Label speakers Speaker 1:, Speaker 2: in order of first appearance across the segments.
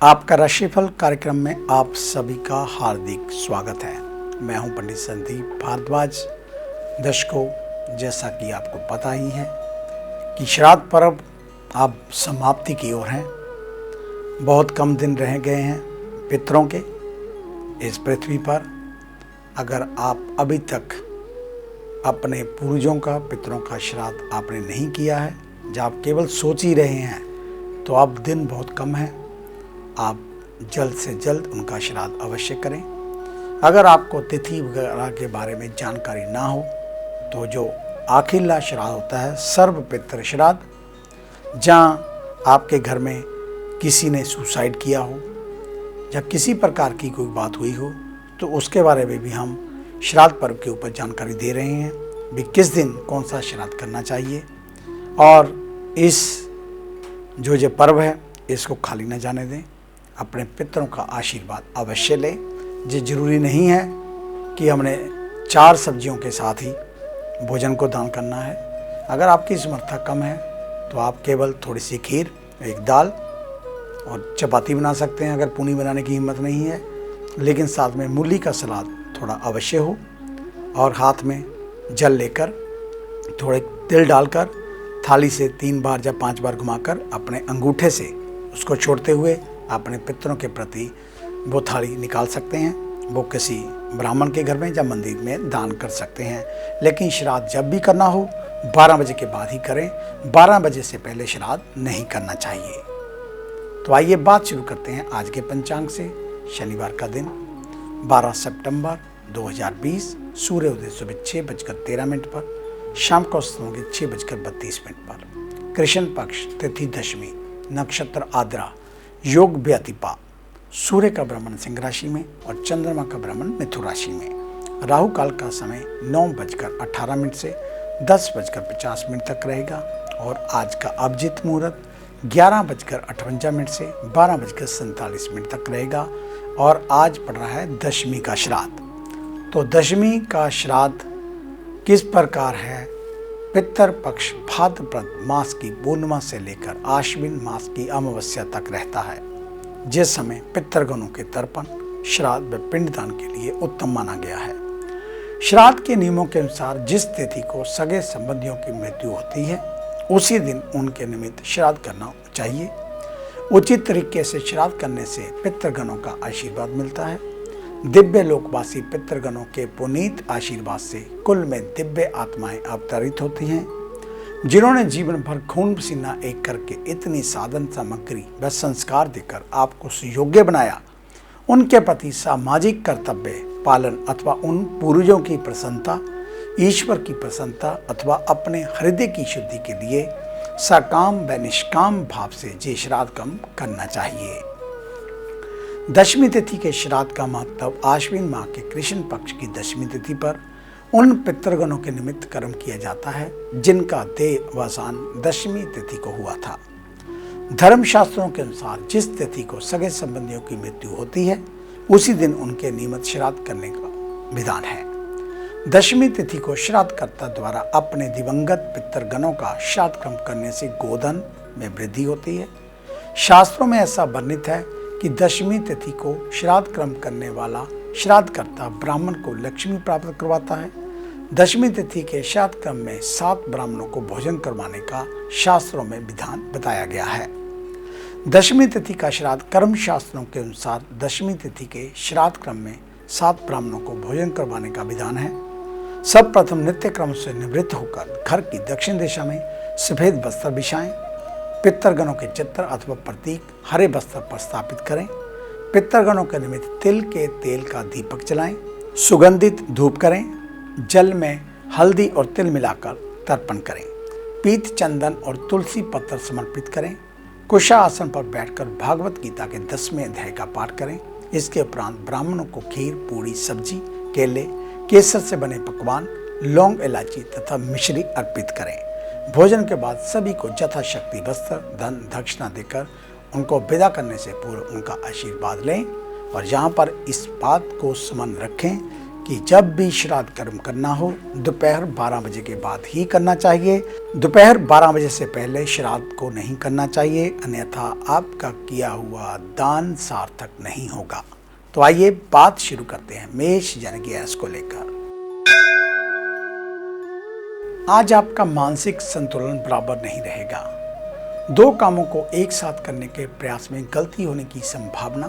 Speaker 1: आपका राशिफल कार्यक्रम में आप सभी का हार्दिक स्वागत है। मैं हूं पंडित संदीप भारद्वाज। दर्शकों, जैसा कि आपको पता ही है कि श्राद्ध पर्व अब समाप्ति की ओर हैं। बहुत कम दिन रह गए हैं पितरों के इस पृथ्वी पर। अगर आप अभी तक अपने पूर्वजों का, पितरों का श्राद्ध आपने नहीं किया है, जब आप केवल सोच ही रहे हैं, तो अब दिन बहुत कम है। आप जल्द से जल्द उनका श्राद्ध अवश्य करें। अगर आपको तिथि वगैरह के बारे में जानकारी ना हो, तो जो आखिरला श्राद्ध होता है, सर्व पितृ श्राद्ध, जहाँ आपके घर में किसी ने सुसाइड किया हो या किसी प्रकार की कोई बात हुई हो, तो उसके बारे में भी हम श्राद्ध पर्व के ऊपर जानकारी दे रहे हैं भी किस दिन कौन सा श्राद्ध करना चाहिए। और इस जो पर्व है, इसको खाली न जाने दें। अपने पितरों का आशीर्वाद अवश्य लें। ये जरूरी नहीं है कि हमने 4 सब्जियों के साथ ही भोजन को दान करना है। अगर आपकी समर्था कम है तो आप केवल थोड़ी सी खीर, एक दाल और चपाती बना सकते हैं, अगर पूनी बनाने की हिम्मत नहीं है। लेकिन साथ में मूली का सलाद थोड़ा अवश्य हो, और हाथ में जल लेकर थोड़े तिल डालकर थाली से 3 बार या 5 बार घुमाकर अपने अंगूठे से उसको छोड़ते हुए अपने पितरों के प्रति वो थाली निकाल सकते हैं। वो किसी ब्राह्मण के घर में या मंदिर में दान कर सकते हैं। लेकिन श्राद्ध जब भी करना हो 12 बजे के बाद ही करें। 12 बजे से पहले श्राद्ध नहीं करना चाहिए। तो आइए बात शुरू करते हैं आज के पंचांग से। शनिवार का दिन 12 सितंबर 2020, सूर्योदय सुबह 6:13 पर, शाम को अस्त होंगे 6:32 पर। कृष्ण पक्ष, तिथि दशमी, नक्षत्र आद्रा, योग व्यतिपा, सूर्य का भ्रमण सिंह राशि में और चंद्रमा का भ्रमण मिथुन राशि में। राहु काल का समय 9:18 से 10:50 तक रहेगा। और आज का अभिजीत मुहूर्त 11:58 से 12:47 तक रहेगा। और आज पड़ रहा है दशमी का श्राद्ध। तो दशमी का श्राद्ध किस प्रकार है? पितर पक्ष भाद्रपद मास की पूर्णिमा से लेकर आश्विन मास की अमावस्या तक रहता है, जिस समय पितृगणों के तर्पण, श्राद्ध व पिंडदान के लिए उत्तम माना गया है। श्राद्ध के नियमों के अनुसार जिस तिथि को सगे संबंधियों की मृत्यु होती है, उसी दिन उनके निमित्त श्राद्ध करना चाहिए। उचित तरीके से श्राद्ध करने से पितृगणों का आशीर्वाद मिलता है। दिव्य लोकवासी पितृगणों के पुनीत आशीर्वाद से कुल में दिव्य आत्माएं अवतरित होती हैं, जिन्होंने जीवन भर खून पसीना एक करके इतनी साधन सामग्री व संस्कार देकर आपको सुयोग्य बनाया। उनके प्रति सामाजिक कर्तव्य पालन अथवा उन पूर्वजों की प्रसन्नता, ईश्वर की प्रसन्नता अथवा अपने हृदय की शुद्धि के लिए सकाम व निष्काम भाव से ये श्राद्ध कर्म करना चाहिए। दशमी तिथि के श्राद्ध का महत्व आश्विन माह के कृष्ण पक्ष की दशमी तिथि पर उन पितृगणों के निमित्त कर्म किया जाता है जिनका देहावसान दशमी तिथि को हुआ था। धर्मशास्त्रों के अनुसार जिस तिथि को सगे संबंधियों की मृत्यु होती है, उसी दिन उनके निमित्त श्राद्ध करने का विधान है। दशमी तिथि को श्राद्धकर्ता द्वारा अपने दिवंगत पितृगणों का श्राद्ध कर्म करने से गोधन में वृद्धि होती है। शास्त्रों में ऐसा वर्णित है कि दशमी तिथि को श्राद्ध कर्म करने वाला श्राद्धकर्ता ब्राह्मण को लक्ष्मी प्राप्त करवाता है। दशमी तिथि के श्राद्ध कर्म में 7 ब्राह्मणों को भोजन करवाने का शास्त्रों में विधान बताया गया है। दशमी तिथि का श्राद्ध कर्म शास्त्रों के अनुसार दशमी तिथि के श्राद्ध क्रम में 7 ब्राह्मणों को भोजन करवाने का विधान है। सब प्रथम नित्य क्रम से निवृत्त होकर घर की दक्षिण दिशा में सफेद वस्त्र बिछाएं। पितृगणों के चित्र अथवा प्रतीक हरे वस्त्र पर स्थापित करें। पितृगणों के निमित्त तिल के तेल का दीपक जलाएं। सुगंधित धूप करें। जल में हल्दी और तिल मिलाकर तर्पण करें। पीत, चंदन और तुलसी पत्र समर्पित करें। कुशा आसन पर बैठकर भागवत गीता के 10वें अध्याय का पाठ करें। इसके उपरांत ब्राह्मणों को खीर, पूरी, सब्जी, केले, केसर से बने पकवान, लौंग, इलायची तथा मिश्री अर्पित करें। भोजन के बाद सभी को यथाशक्ति वस्त्र, धन, दक्षिणा देकर उनको विदा करने से पूर्व उनका आशीर्वाद लें। और यहाँ पर इस बात को स्मरण रखें कि जब भी श्राद्ध कर्म करना हो दोपहर 12 बजे के बाद ही करना चाहिए। दोपहर 12 बजे से पहले श्राद्ध को नहीं करना चाहिए, अन्यथा आपका किया हुआ दान सार्थक नहीं होगा। तो आइए बात शुरू करते हैं मेष यानी कि एस को लेकर। आज आपका मानसिक संतुलन बराबर नहीं रहेगा। दो कामों को एक साथ करने के प्रयास में गलती होने की संभावना।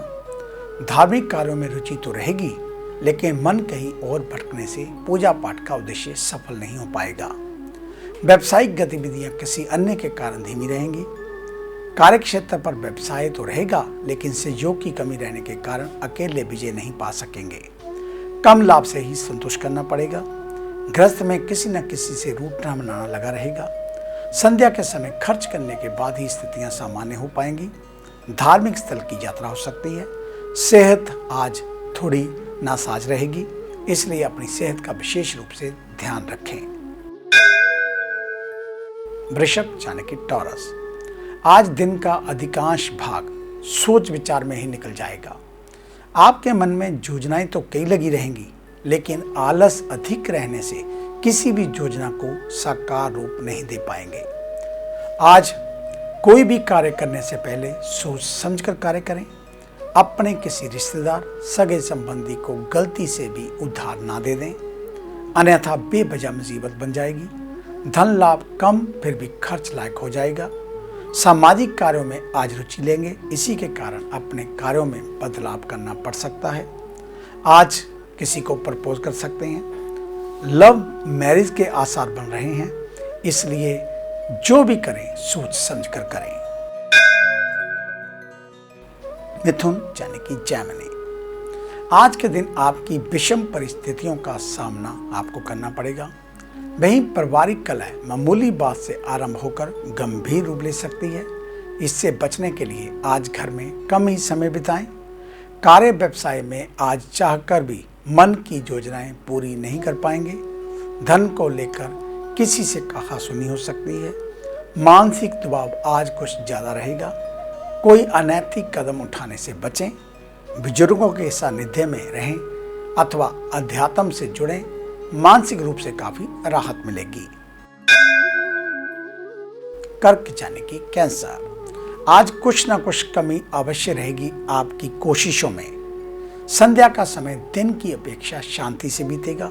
Speaker 1: धार्मिक कार्यों में रुचि तो रहेगी, लेकिन मन कहीं और भटकने से पूजा पाठ का उद्देश्य सफल नहीं हो पाएगा। व्यावसायिक गतिविधियां किसी अन्य के कारण धीमी रहेंगी। कार्य क्षेत्र पर व्यवसाय तो रहेगा, लेकिन सहयोग की कमी रहने के कारण अकेले विजय नहीं पा सकेंगे। कम लाभ से ही संतुष्ट करना पड़ेगा। गृहस्थ में किसी न किसी से रूठना मनाना लगा रहेगा। संध्या के समय खर्च करने के बाद ही स्थितियां सामान्य हो पाएंगी। धार्मिक स्थल की यात्रा हो सकती है। सेहत आज थोड़ी नासाज रहेगी, इसलिए अपनी सेहत का विशेष रूप से ध्यान रखें। वृषभ यानी कि टॉरस, आज दिन का अधिकांश भाग सोच विचार में ही निकल जाएगा। आपके मन में योजनाएं तो कई लगी रहेंगी, लेकिन आलस अधिक रहने से किसी भी योजना को साकार रूप नहीं दे पाएंगे। आज कोई भी कार्य करने से पहले सोच समझकर कार्य करें। अपने किसी रिश्तेदार सगे संबंधी को गलती से भी उधार ना दे दें, अन्यथा बेवजह मुसीबत बन जाएगी। धन लाभ कम फिर भी खर्च लायक हो जाएगा। सामाजिक कार्यों में आज रुचि लेंगे, इसी के कारण अपने कार्यों में बदलाव करना पड़ सकता है। आज किसी को प्रपोज कर सकते हैं। लव मैरिज के आसार बन रहे हैं, इसलिए जो भी करें सोच समझ कर करें। मिथुन यानी कि जैमिनी, आज के दिन आपकी विषम परिस्थितियों का सामना आपको करना पड़ेगा। वहीं पारिवारिक कलह मामूली बात से आरंभ होकर गंभीर रूप ले सकती है। इससे बचने के लिए आज घर में कम ही समय बिताएं। कार्य व्यवसाय में आज चाहकर भी मन की योजनाएं पूरी नहीं कर पाएंगे। धन को लेकर किसी से कहासुनी हो सकती है। मानसिक दबाव आज कुछ ज्यादा रहेगा। कोई अनैतिक कदम उठाने से बचें। बुजुर्गों के सानिध्य में रहें अथवा अध्यात्म से जुड़ें, मानसिक रूप से काफी राहत मिलेगी। कर्क यानी कि कैंसर, आज कुछ न कुछ कमी अवश्य रहेगी आपकी कोशिशों में। संध्या का समय दिन की अपेक्षा शांति से बीतेगा।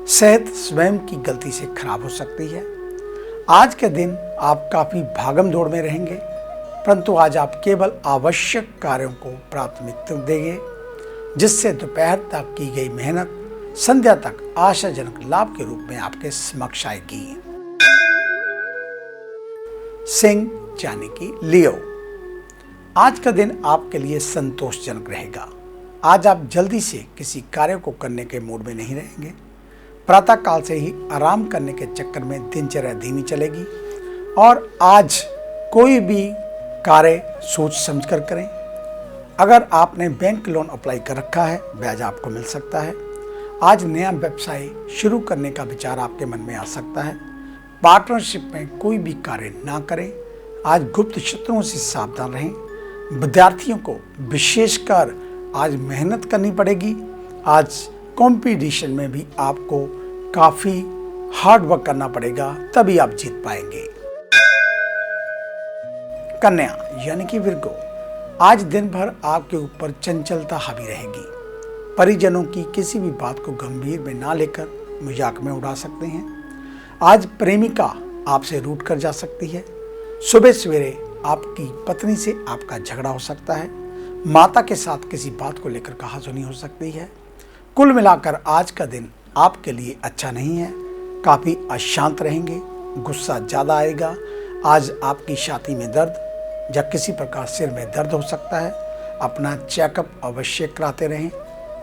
Speaker 1: सेहत स्वयं की गलती से खराब हो सकती है। आज के दिन आप काफी भागम दौड़ में रहेंगे, परंतु आज आप केवल आवश्यक कार्यों को प्राथमिकता देंगे, जिससे दोपहर तक की गई मेहनत संध्या तक आशाजनक लाभ के रूप में आपके समक्ष आएगी। सिंह यानी कि लियो, आज का दिन आपके लिए संतोषजनक रहेगा। आज आप जल्दी से किसी कार्य को करने के मूड में नहीं रहेंगे। प्रातः काल से ही आराम करने के चक्कर में दिनचर्या धीमी चलेगी और आज कोई भी कार्य सोच समझकर करें। अगर आपने बैंक लोन अप्लाई कर रखा है, ब्याज आपको मिल सकता है। आज नया व्यवसाय शुरू करने का विचार आपके मन में आ सकता है। पार्टनरशिप में कोई भी कार्य ना करें। आज गुप्त शत्रुओं से सावधान रहें। विद्यार्थियों को विशेषकर आज मेहनत करनी पड़ेगी। आज कंपटीशन में भी आपको काफी हार्ड वर्क करना पड़ेगा, तभी आप जीत पाएंगे। कन्या यानी कि विर्गो, आज दिन भर आपके ऊपर चंचलता हावी रहेगी। परिजनों की किसी भी बात को गंभीर में ना लेकर मजाक में उड़ा सकते हैं। आज प्रेमिका आपसे रूठ कर जा सकती है। सुबह सवेरे आपकी पत्नी से आपका झगड़ा हो सकता है। माता के साथ किसी बात को लेकर कहासुनी हो सकती है। कुल मिलाकर आज का दिन आपके लिए अच्छा नहीं है। काफी अशांत रहेंगे, गुस्सा ज्यादा आएगा। आज आपकी छाती में दर्द या किसी प्रकार सिर में दर्द हो सकता है। अपना चेकअप अवश्य कराते रहें।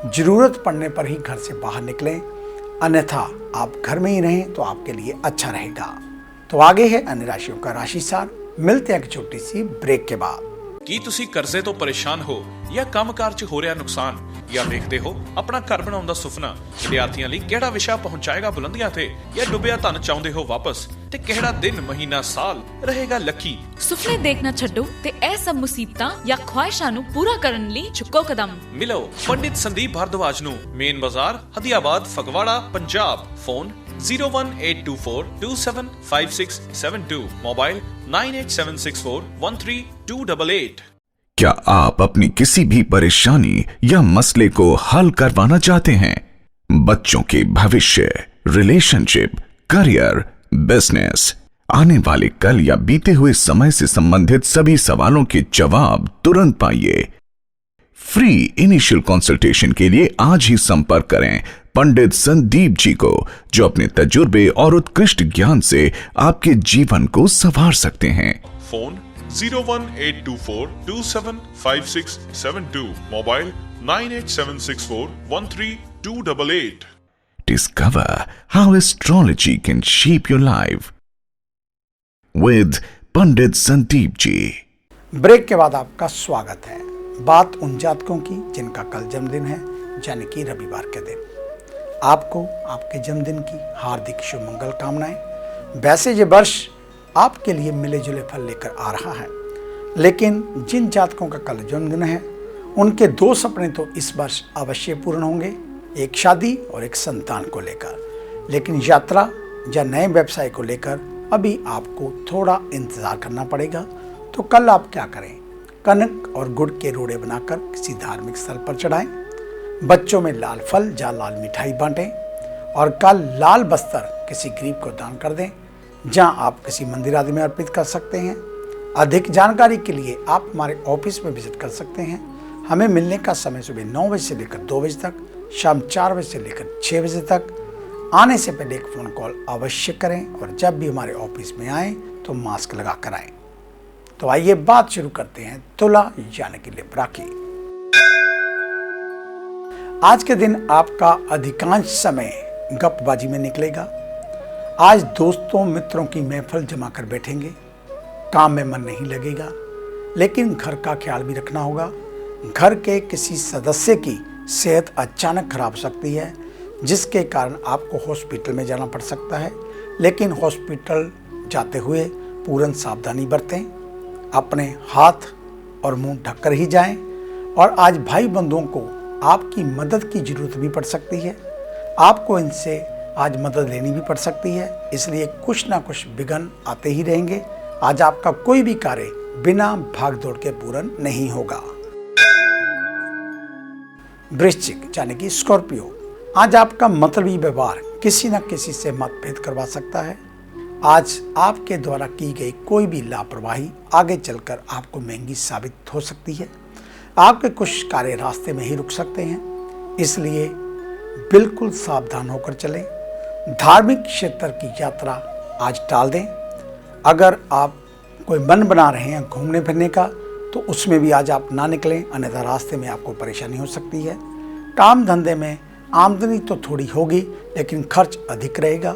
Speaker 1: जरूरत पड़ने पर ही घर से बाहर निकलें, अन्यथा आप घर में ही रहें तो आपके लिए अच्छा रहेगा। तो आगे है अन्य राशियों का राशिसार। मिलते हैं एक छोटी सी ब्रेक के बाद।
Speaker 2: ਕੀ ਤੁਸੀਂ ਕਰਜ਼ੇ ਤੋਂ ਪਰੇਸ਼ਾਨ ਹੋ ਜਾਂ ਕੰਮਕਾਰ 'ਚ ਹੋ ਰਿਹਾ ਨੁਕਸਾਨ ਜਾਂ ਵੇਖਦੇ ਹੋ ਆਪਣਾ ਘਰ ਬਣਾਉਣ ਦਾ ਸੁਪਨਾ? ਵਿਦਿਆਰਥੀਆਂ ਲਈ ਕਿਹੜਾ ਵਿਸ਼ਾ ਪਹੁੰਚਾਏਗਾ ਬੁਲੰਦੀਆਂ ਤੇ? ਜਾਂ ਡੁੱਬਿਆ ਧਨ ਚਾਹੁੰਦੇ ਹੋ ਵਾਪਸ? ਤੇ ਕਿਹੜਾ ਦਿਨ ਮਹੀਨਾ ਸਾਲ ਰਹੇਗਾ ਲੱਕੀ?
Speaker 3: ਸੁਪਨੇ ਦੇਖਣਾ ਛੱਡੋ ਤੇ ਇਹ ਸਭ ਮੁਸੀਬਤਾਂ ਜਾਂ ਖੁਆਇਸ਼ਾਂ ਨੂੰ ਪੂਰਾ ਕਰਨ ਲਈ ਚੁੱਕੋ ਕਦਮ।
Speaker 2: ਮਿਲੋ ਪੰਡਿਤ ਸੰਦੀਪ ਭਾਰਦਵਾਜ ਨੂੰ, main Bazaar, Hadiabad, Phagwara, Punjab. Phone 01824275672, mobile 9876413288।
Speaker 4: क्या आप अपनी किसी भी परेशानी या मसले को हल करवाना चाहते हैं? बच्चों के भविष्य, रिलेशनशिप, करियर, बिजनेस, आने वाले कल या बीते हुए समय से संबंधित सभी सवालों के जवाब तुरंत पाइए। फ्री इनिशियल कंसल्टेशन के लिए आज ही संपर्क करें पंडित संदीप जी को, जो अपने तजुर्बे और उत्कृष्ट ज्ञान से आपके जीवन को संवार सकते हैं।
Speaker 2: Phone 01824275672, mobile 9876413288।
Speaker 4: Discover how astrology can shape your life with Pandit Sandeep ji.
Speaker 1: Break के बाद आपका स्वागत है। बात उन जातकों की जिनका कल जन्मदिन है, यानी कि रविवार के दिन। आपको आपके जन्मदिन की हार्दिक शुभ मंगल कामनाएं। वैसे ये वर्ष आपके लिए मिले जुले फल लेकर आ रहा है, लेकिन जिन जातकों का कल जन्मदिन है उनके दो सपने तो इस वर्ष अवश्य पूर्ण होंगे, एक शादी और एक संतान को लेकर। लेकिन यात्रा या नए व्यवसाय को लेकर अभी आपको थोड़ा इंतजार करना पड़ेगा। तो कल आप क्या करें? कनक और गुड़ के रोड़े बनाकर किसी धार्मिक स्थल पर चढ़ाएं, बच्चों में लाल फल या लाल मिठाई बांटें और कल लाल बस्तर किसी गरीब को दान कर दें, जहां आप किसी मंदिर आदि में अर्पित कर सकते हैं। अधिक जानकारी के लिए आप हमारे ऑफिस में विजिट कर सकते हैं। हमें मिलने का समय सुबह 9 बजे से लेकर 2 बजे तक, शाम 4 बजे से लेकर 6 बजे तक। आने से पहले एक फ़ोन कॉल अवश्य करें और जब भी हमारे ऑफिस में आएँ तो मास्क लगा कर आएँ। तो आइए बात शुरू करते हैं तुला यानी कि लिब्रा की। आज के दिन आपका अधिकांश समय गपबाजी में निकलेगा। आज दोस्तों मित्रों की महफिल जमा कर बैठेंगे, काम में मन नहीं लगेगा। लेकिन घर का ख्याल भी रखना होगा। घर के किसी सदस्य की सेहत अचानक खराब हो सकती है, जिसके कारण आपको हॉस्पिटल में जाना पड़ सकता है। लेकिन हॉस्पिटल जाते हुए पूर्ण सावधानी बरतें, अपने हाथ और मुंह ढककर ही जाएं। और आज भाई बंधुओं को आपकी मदद की जरूरत भी पड़ सकती है। आपको इनसे आज मदद लेनी भी पड़ सकती है, इसलिए कुछ ना कुछ विघ्न आते ही रहेंगे। आज आपका कोई भी कार्य बिना भाग दौड़ के पूर्ण नहीं होगा। वृश्चिक यानी कि स्कॉर्पियो, आज आपका मतलबी व्यवहार किसी न किसी से मतभेद करवा सकता है। आज आपके द्वारा की गई कोई भी लापरवाही आगे चलकर आपको महंगी साबित हो सकती है। आपके कुछ कार्य रास्ते में ही रुक सकते हैं, इसलिए बिल्कुल सावधान होकर चलें। धार्मिक क्षेत्र की यात्रा आज टाल दें। अगर आप कोई मन बना रहे हैं घूमने फिरने का, तो उसमें भी आज आप ना निकलें, अन्यथा रास्ते में आपको परेशानी हो सकती है। काम धंधे में आमदनी तो थोड़ी होगी, लेकिन खर्च अधिक रहेगा।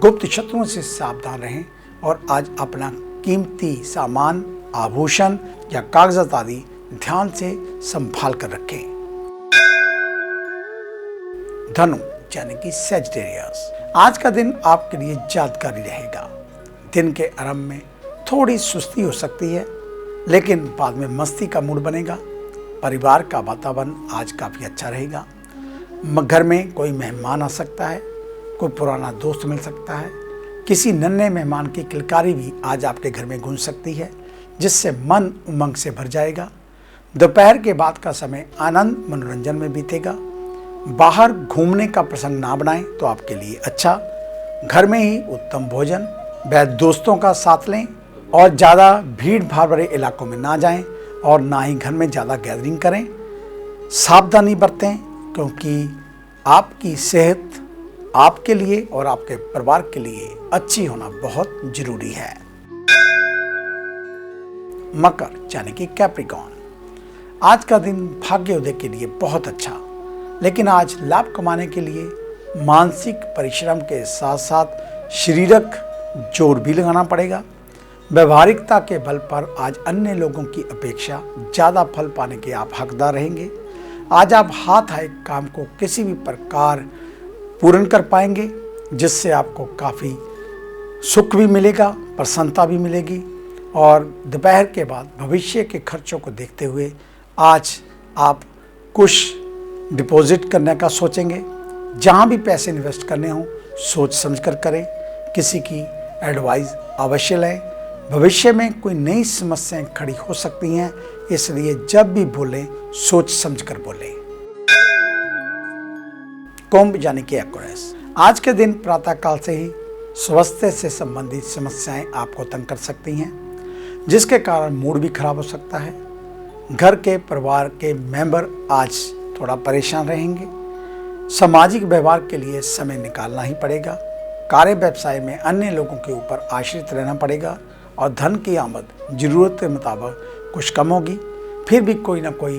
Speaker 1: गुप्त शत्रुओं से सावधान रहें और आज अपना कीमती सामान, आभूषण या कागजात आदि ध्यान से संभाल कर रखें। धनु यानी कि सैजिटेरियस, आज का दिन आपके लिए यादगारी रहेगा। दिन के आरंभ में थोड़ी सुस्ती हो सकती है, लेकिन बाद में मस्ती का मूड बनेगा। परिवार का वातावरण आज काफ़ी अच्छा रहेगा। घर में कोई मेहमान आ सकता है, कोई पुराना दोस्त मिल सकता है। किसी नन्हे मेहमान की किलकारी भी आज आपके घर में गूंज सकती है, जिससे मन उमंग से भर जाएगा। दोपहर के बाद का समय आनंद मनोरंजन में बीतेगा। बाहर घूमने का प्रसंग ना बनाएं तो आपके लिए अच्छा। घर में ही उत्तम भोजन व दोस्तों का साथ लें और ज़्यादा भीड़ भाड़ वाले इलाकों में ना जाएं और ना ही घर में ज़्यादा गैदरिंग करें। सावधानी बरतें, क्योंकि आपकी सेहत आपके लिए और आपके परिवार के लिए अच्छी होना बहुत जरूरी है। मकर यानी कि कैप्रिकॉर्न, आज का दिन भाग्योदय के लिए बहुत अच्छा, लेकिन आज लाभ कमाने के लिए मानसिक परिश्रम के साथ साथ शारीरिक जोर भी लगाना पड़ेगा। व्यवहारिकता के बल पर आज अन्य लोगों की अपेक्षा ज़्यादा फल पाने के आप हकदार रहेंगे। आज आप हाथ आए काम को किसी भी प्रकार पूर्ण कर पाएंगे, जिससे आपको काफ़ी सुख भी मिलेगा, प्रसन्नता भी मिलेगी। और दोपहर के बाद भविष्य के खर्चों को देखते हुए आज आप कुछ डिपॉजिट करने का सोचेंगे। जहाँ भी पैसे इन्वेस्ट करने हों सोच समझकर करें, किसी की एडवाइस अवश्य लें। भविष्य में कोई नई समस्याएं खड़ी हो सकती हैं, इसलिए जब भी बोलें सोच समझकर बोलें। कुंभ यानी कि एक्वेरियस, आज के दिन प्रातःकाल से ही स्वास्थ्य से संबंधित समस्याएं आपको तंग कर सकती हैं, जिसके कारण मूड भी खराब हो सकता है। घर के परिवार के मेंबर आज थोड़ा परेशान रहेंगे। सामाजिक व्यवहार के लिए समय निकालना ही पड़ेगा। कार्य व्यवसाय में अन्य लोगों के ऊपर आश्रित रहना पड़ेगा और धन की आमद जरूरत के मुताबिक कुछ कम होगी। फिर भी कोई ना कोई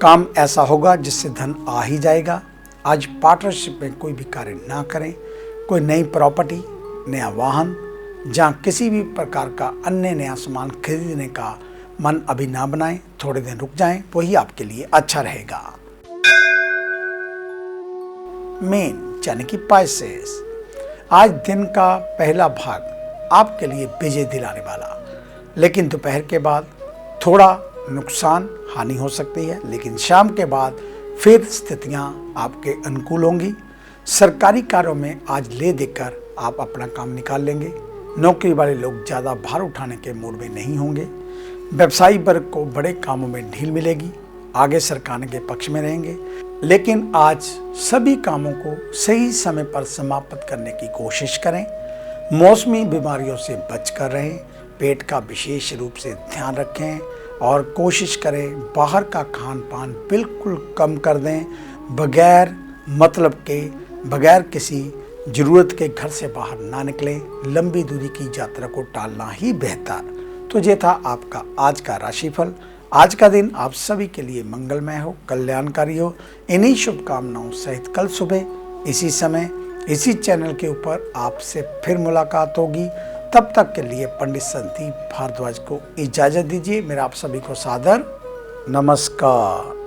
Speaker 1: काम ऐसा होगा जिससे धन आ ही जाएगा। आज पार्टनरशिप में कोई भी कार्य ना करें। कोई नई प्रॉपर्टी, नया वाहन, जहाँ किसी भी प्रकार का अन्य नया सामान खरीदने का मन अभी ना बनाएं, थोड़े दिन रुक जाएं, वही आपके लिए अच्छा रहेगा। मीन यानी कि पाइसेस, आज दिन का पहला भाग आपके लिए विजय दिलाने वाला, लेकिन दोपहर के बाद थोड़ा नुकसान हानि हो सकती है, लेकिन शाम के बाद फिर स्थितियां आपके अनुकूल होंगी। सरकारी कार्यों में आज ले देकर आप अपना काम निकाल लेंगे। नौकरी वाले लोग ज़्यादा भार उठाने के मूड में नहीं होंगे। व्यवसायी वर्ग को बड़े कामों में ढील मिलेगी, आगे सरकाने के पक्ष में रहेंगे। लेकिन आज सभी कामों को सही समय पर समाप्त करने की कोशिश करें। मौसमी बीमारियों से बचकर रहें। पेट का विशेष रूप से ध्यान रखें और कोशिश करें बाहर का खान पान बिल्कुल कम कर दें। बगैर मतलब के, बगैर किसी ज़रूरत के घर से बाहर ना निकलें। लंबी दूरी की यात्रा को टालना ही बेहतर। तो ये था आपका आज का राशिफल। आज का दिन आप सभी के लिए मंगलमय हो, कल्याणकारी हो। इन्हीं शुभकामनाओं सहित कल सुबह इसी समय इसी चैनल के ऊपर आपसे फिर मुलाकात होगी। तब तक के लिए पंडित संदीप भारद्वाज को इजाज़त दीजिए। मेरा आप सभी को सादर नमस्कार।